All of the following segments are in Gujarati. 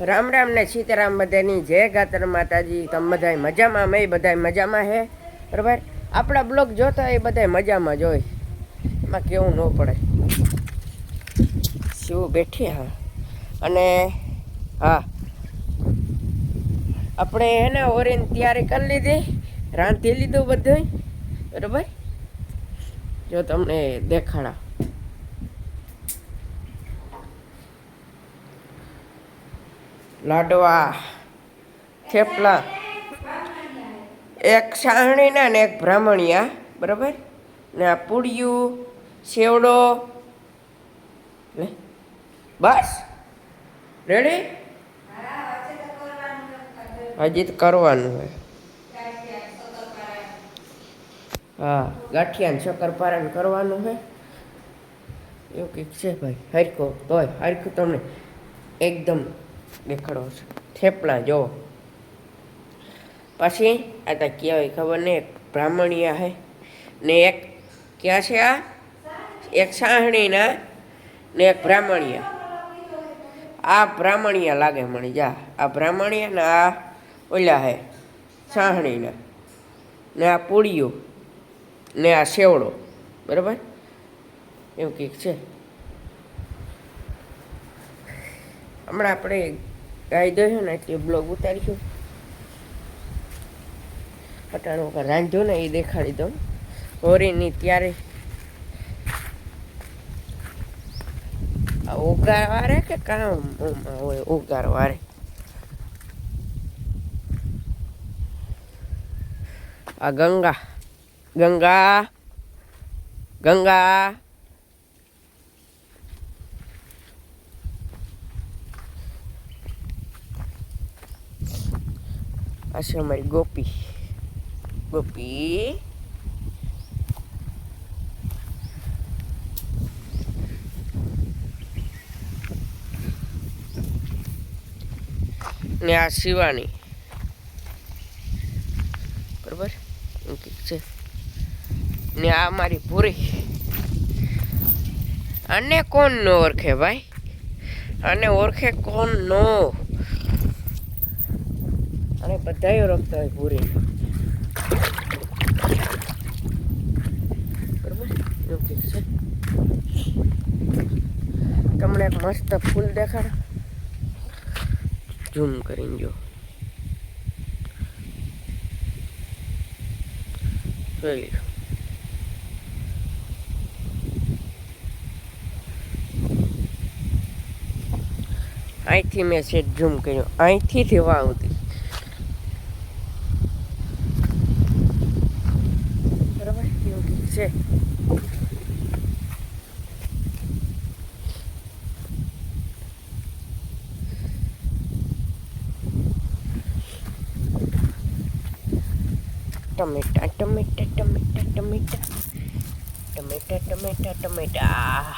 રામ રામ ને સીતારામ બધાની જય ગાતર માતાજી. તમે બધા મજામાં? મેં બધા મજામાં હે બરાબર. આપણા બ્લોગ જોતા એ બધા મજામાં જ હોય, એમાં કેવું ન પડે. શું બેઠી હા અને હા આપણે એને ઓરીને તૈયારી કરી લીધી, રાંધી લીધું બધું બરાબર. જો તમને દેખાડા લાડવા, થેપલા, એક સાહણીના ને એક બ્રાહ્મણિયા બરાબર. ને આ પૂડિયું, સેવડો, બસ રેડી. હજી તો કરવાનું હોય. હા, ગાંઠિયા ને શક્કરપારા કરવાનું છે એવું કંઈક છે ભાઈ. હરખો તોય હરખું તમને એકદમ દેખાડો છે. થેપલા જો પછી આ તો કહેવાય ખબર નહીં, એક બ્રાહ્મણિયા હે ને એક ક્યાં છે આ એક સાહણીના ને એક બ્રાહ્મણિયા. આ બ્રાહ્મણિયા લાગે મને, જા આ બ્રાહ્મણિયા ને આ ઓલા હે સાહણીના ને આ પૂળિયું ને આ સેવડો બરાબર. એવું કંઈક છે. હમણાં આપણે ગાય દોશું ને એટલે બ્લોગ ઉતારીશું. અટાણું રાંધ્યું ને એ દેખાડી દઉં. હોરીની ત્યારે ઉગાર વારે કે કામ હોય ઉગાર વારે. આ ગંગા ગંગા ગંગા આ છે અમારી ગોપી. ગોપી ને આ શિવાની બરાબર. એમ કંઈક છે. ને આ મારી પૂરી. આને કોણ ન ઓળખે ભાઈ? આને ઓળખે કોણ નો? અને બધા ઓળખતા હોય પૂરી બરાબર. એવું કંઈક છે. તમને એક મસ્ત ફૂલ દેખાડો, ઝૂમ કરીને જો. જોઈ લો. અહીંથી મેં સેટ ઝૂમ કર્યો, અહીંથી થવા આવતી બરાબર. એવું કંઈક છે. ટમેટા ટમેટા ટમેટા ટમેટા ટમેટા ટમેટા ટમેટા.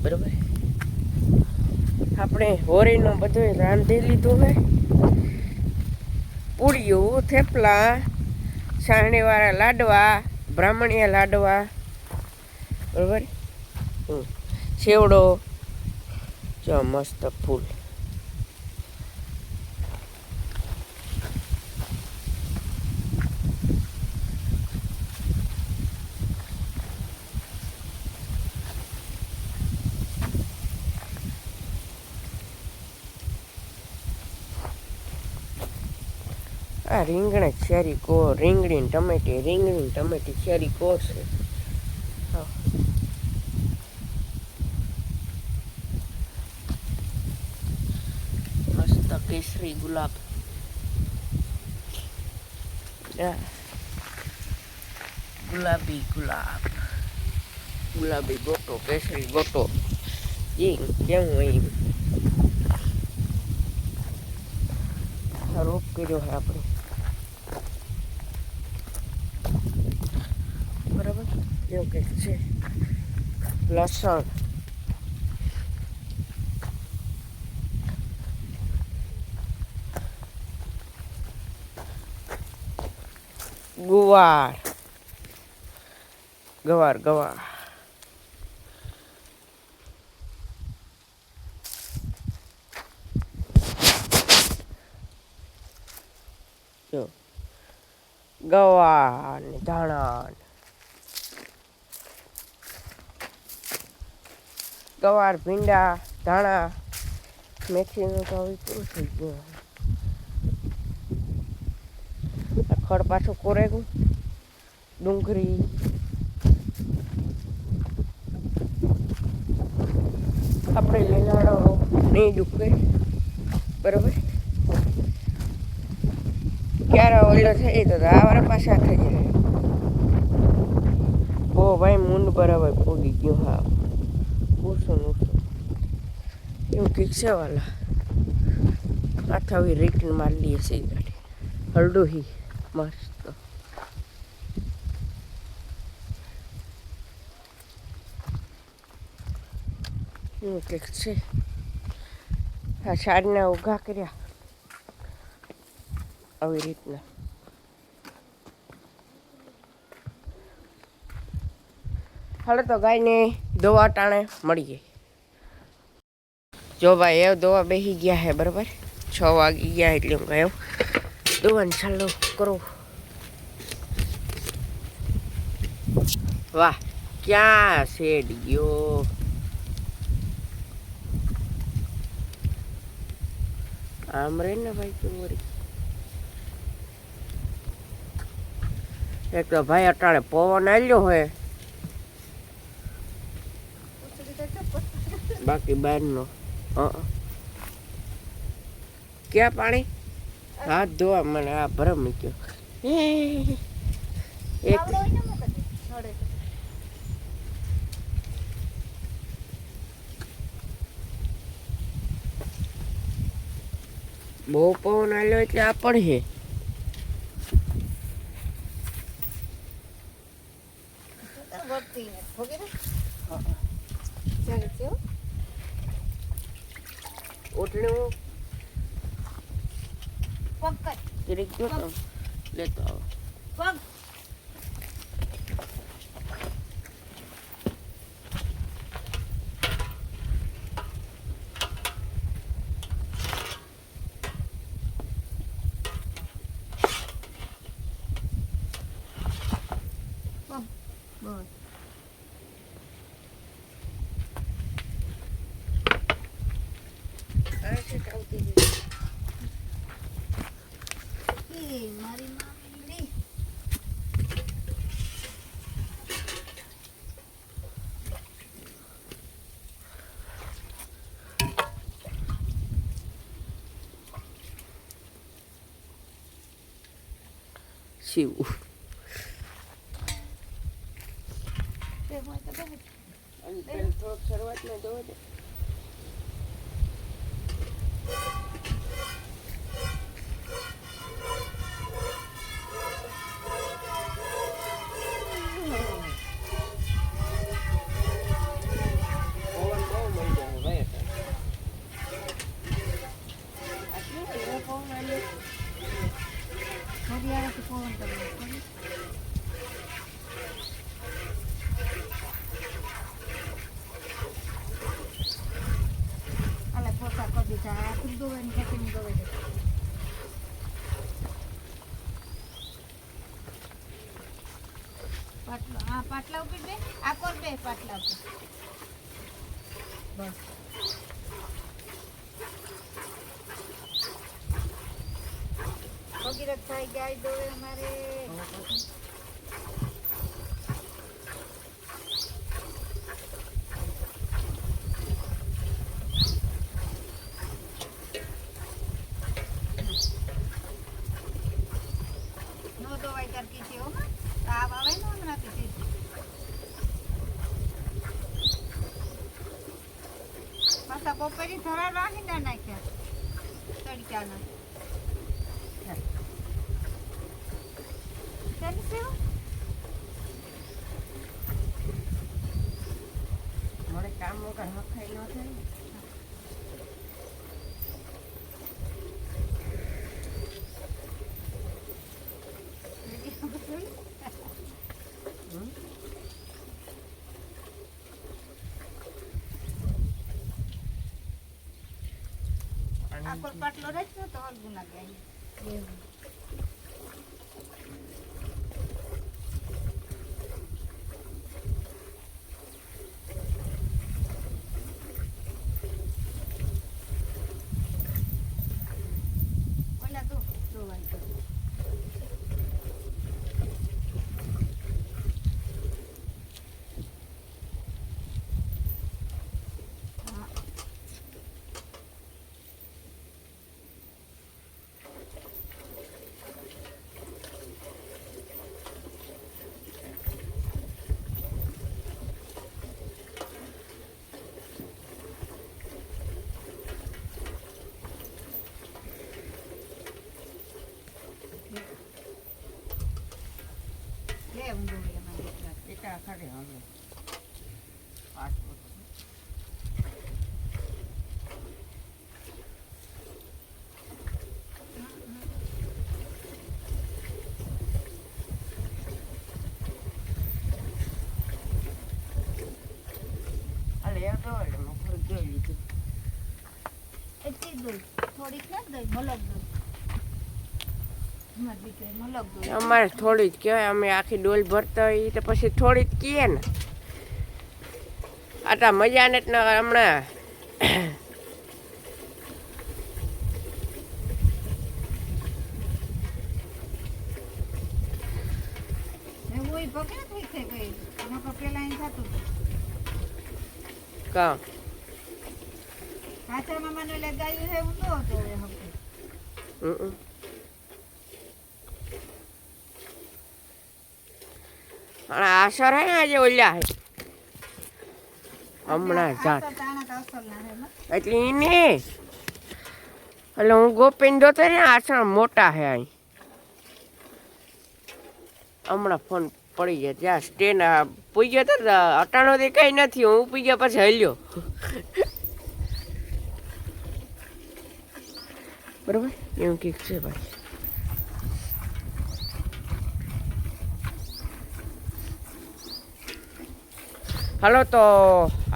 બરાબર. આપણે હોળીનું બધું રાંધી લીધું હે. પૂળિયું, થેપલા, સાહણીવાળા લાડવા, બ્રાહ્મણીયા લાડવા બરાબર. સેવડો જો મસ્ત ફૂલ. આ રીંગણા શેરી કો, રીંગણી ટમેટી, રીંગણી ટમેટી શેરી કો છે. મસ્ત કેસરી ગુલાબ. ગુલાબી ગુલાબ, ગુલાબી ગોટો, કેસરી ગોટો. એ કેમ હોય રોપ કર્યો છે આપણે બરાબર. એવું કંઈક છે. લસણ, ગુવાર ગવાર ગવાર જો ગવાર ને ધાણા ગવાર ભીંડા ધાણા મેથીનું તો હવે પૂરું થઈ ગયું ખડ પાછું કોરેગું ડુંગળી આપણે લીલાડો નહીં ડૂકે બરાબર ક્યારે ઓલો થઈ તો આવારે પાછા થઈ જાય ઓ ભાઈ મૂંડ બરાબર પોગી ગયું હા ઓછું એવું ઠીક છે વાલા માથા આવી રિટર્ન મારી લઈએ છે ગાડી હરડો હી મસ્ત એવું કંઈક છે હા સાડના ઉઘા કર્યા આવી રીતના હાલો તો ગાયને દવા ટાણે મળીએ જો ભાઈ એ દવા બેસી ગયા હે બરાબર 6 વાગી ગયા એટલે હું ગયો દવાનું ચાલુ કરો વાહ ક્યાં શેડ ગયો આમ રે ને ભાઈ કેવું એક તો ભાઈ અટાણે પવન આવ્યો હોય બાકી બહારનો ક્યાં પાણી હાથ ધોવા મને આ ભરમ મૂક્યો એક બહુ પવન આવ્યો એટલે આ પડે ઓટલું જરીક જો તો લેતો આવો શિવ થોડોક શરૂઆતમાં જોવો દે પાટલા ઉપર બે આ કોર બે પાટલા ઉપર બસ ભગીરથ થઈ ગાય દોવે અમારે નો દોવાઈ કર કીધી હો તાવ આવે ને હમણાં કીધી પાછા બપોરી ધરા રાખીને નાખ્યા તડક્યાના મને કામ વગર હખાઈ ન થાય આખો પાટલો રહેશે તો હલવું ના જાય એવું. ઓલા તો જોવાનું છે. હા. લે ઊંધું લે મારી દીકરા. એકા ખરે હવે અલે એ તો એટલે મેં થોડુંક જોઈ લીધું. એટલી દોઈ થોડીક ના દોઈ મલક દોઈ મારી દીકરી મલક દોઈ અમારે થોડી જ કહેવાય, અમે આખી ડોલ ભરતા હોય તો પછી થોડી જ કહીએ ને. આટા મજા ને હમણાં એવું ઈ પગે થઈ છે ગઈ નકર પેલા અહીં થતું હતું. કામ કાચા મામાને લે ગાયું છે એવું તો હતો એ હપ્તે. આસર હે ને આજે ઓલ્યા હે હમણાં જાત આ તો તાણા તો અસલ ના હે માં. એટલે એને એટલે હું ગોપીને જોતો ને આસર મોટા હે અહીં. હમણાં ફોન પડી ગયા ત્યાં સ્ટેન પૂઈ ગયો તો અટાણો તે કઈ નથી, હું પૂઈ ગયા પછી હલ્યો. બરોબર એવું કંઈક છે ભાઈ. હાલો તો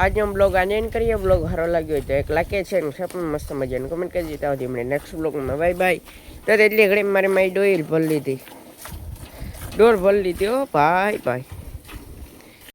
આજનો બ્લોગ આને એન્ડ કરીએ. બ્લોગ સારો લાગ્યો હોય તો એક લાગે છે ને સપનું મસ્ત મજાનું કમેન્ટ કરી દીધા હતી. હમણાં નેક્સ્ટ બ્લોગમાં બાય બાય. તો એટલી ઘડી મારી મારી ડોલ ભરી લીધી હો ભાઈ ભાઈ.